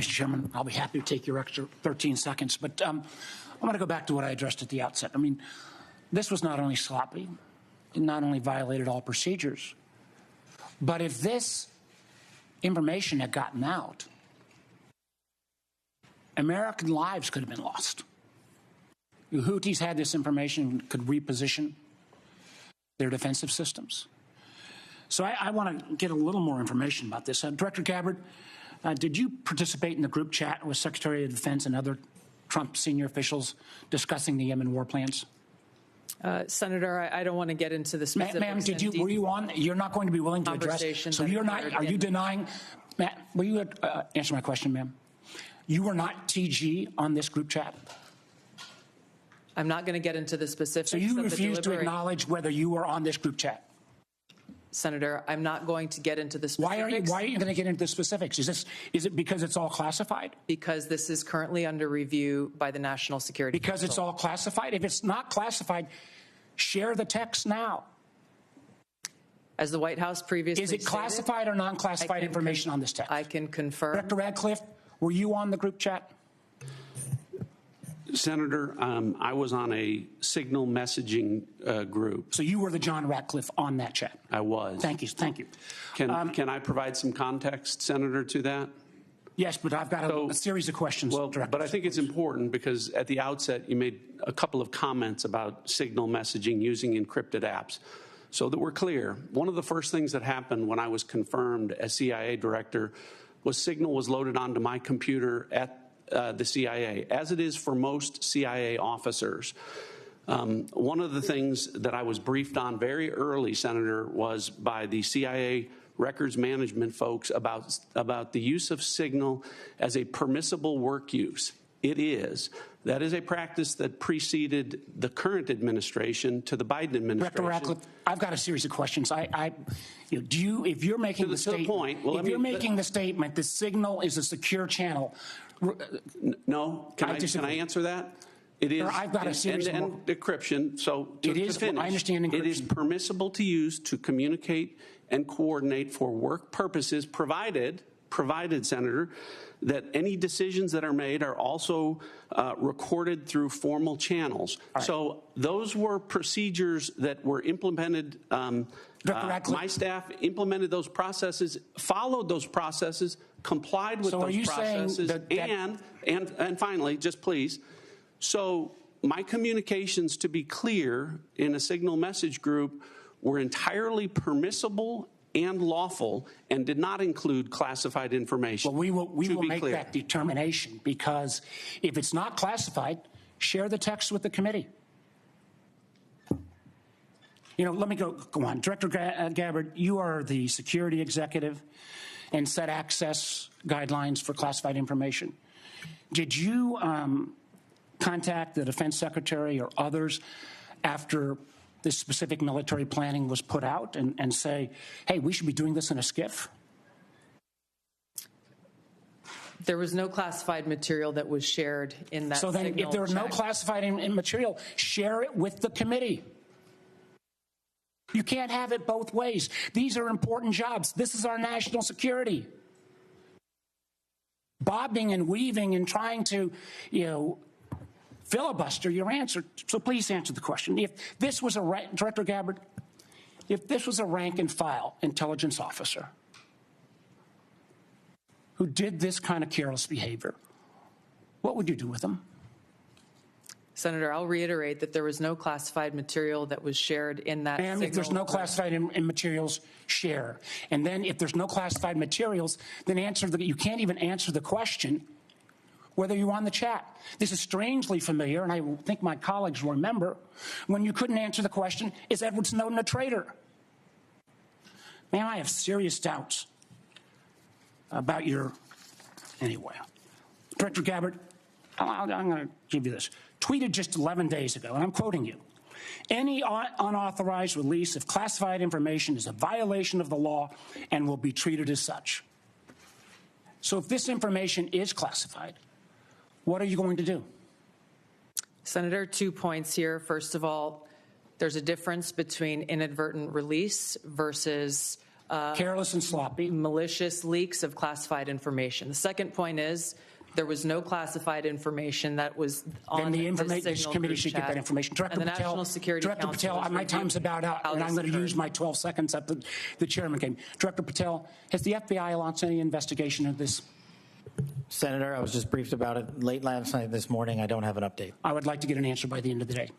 Mr. Chairman, I'll be happy to take your extra 13 seconds, but I want to go back to what I addressed at the outset. I mean, this was not only sloppy, it not only violated all procedures, but if this information had gotten out, American lives could have been lost. The Houthis had this information, could reposition their defensive systems. So I want to get a little more information about this. Director Gabbard, did you participate in the group chat with Secretary of Defense and other Trump senior officials discussing the Yemen war plans? Senator, I don't want to get into the specifics. Ma'am, were you on? You're not going to be willing to address. So you're not. Are you denying? Ma'am, will you answer my question, ma'am? You were not TG on this group chat. I'm not going to get into the specifics. So you refuse to acknowledge whether you were on this group chat. Senator, I'm not going to get into the specifics. Why are you going to get into the specifics? Is it because it's all classified? Because this is currently under review by the National Security Council. Because it's all classified? If it's not classified, share the text now. As the White House previously stated, is it classified or non-classified information on this text? I can confirm. Director Radcliffe, were you on the group chat? Senator, I was on a signal messaging group. So you were the John Ratcliffe on that chat? I was. Thank you. Thank you. Can I provide some context, Senator, to that? Yes, but I've got a series of questions. Well, but I think it's important because at the outset you made a couple of comments about signal messaging using encrypted apps. So that we're clear, one of the first things that happened when I was confirmed as CIA director was signal was loaded onto my computer at the CIA, as it is for most CIA officers. One of the things that I was briefed on very early, Senator, was by the CIA records management folks about the use of signal as a permissible work use. It is. That is a practice that preceded the current administration to the Biden administration. Director Ratcliffe, I've got a series of questions. If you're making the statement, the signal is a secure channel. No, can I answer that? It is. I've got a series of decryption. So to finish, I understand encryption. It is permissible to use to communicate and coordinate for work purposes, provided, Senator, that any decisions that are made are also recorded through formal channels. Right. So those were procedures that were implemented. My staff implemented those processes, followed those processes, complied with those processes, and finally, just please, so my communications, to be clear, in a signal message group were entirely permissible and lawful and did not include classified information. Well, we will make that determination, because if it's not classified, share the text with the committee. Let me go on. Director Gabbard, you are the security executive and set access guidelines for classified information. Did you contact the defense secretary or others after this specific military planning was put out and say, hey, we should be doing this in a SCIF? There was no classified material that was shared in that. So then if there was no classified material, share it with the committee. You can't have it both ways. These are important jobs. This is our national security. Bobbing and weaving and trying to, filibuster your answer. So please answer the question. If this was Director Gabbard, if this was a rank and file intelligence officer who did this kind of careless behavior, what would you do with them? Senator, I'll reiterate that there was no classified material that was shared in that signal. If there's no classified materials, share. And then if there's no classified materials, then you can't even answer the question whether you're on the chat. This is strangely familiar, and I think my colleagues will remember, when you couldn't answer the question, is Edward Snowden a traitor? Man, I have serious doubts about anyway. Director Gabbard, I'm going to give you this. Tweeted just 11 days ago, and I'm quoting you, any unauthorized release of classified information is a violation of the law and will be treated as such. So if this information is classified, what are you going to do? Senator, 2 points here. First of all, there's a difference between inadvertent release versus Careless and sloppy. malicious leaks of classified information. The second point is there was no classified information that was on Then this this signal committee group should get chat. that information. Director And the Patel, National Security Director Council Patel, has my time's reviewed about out, how and this I'm going to occurred. use my 12 seconds that the chairman gave me. Director Patel, has the FBI launched any investigation of this? Senator, I was just briefed about it late last night, this morning. I don't have an update. I would like to get an answer by the end of the day.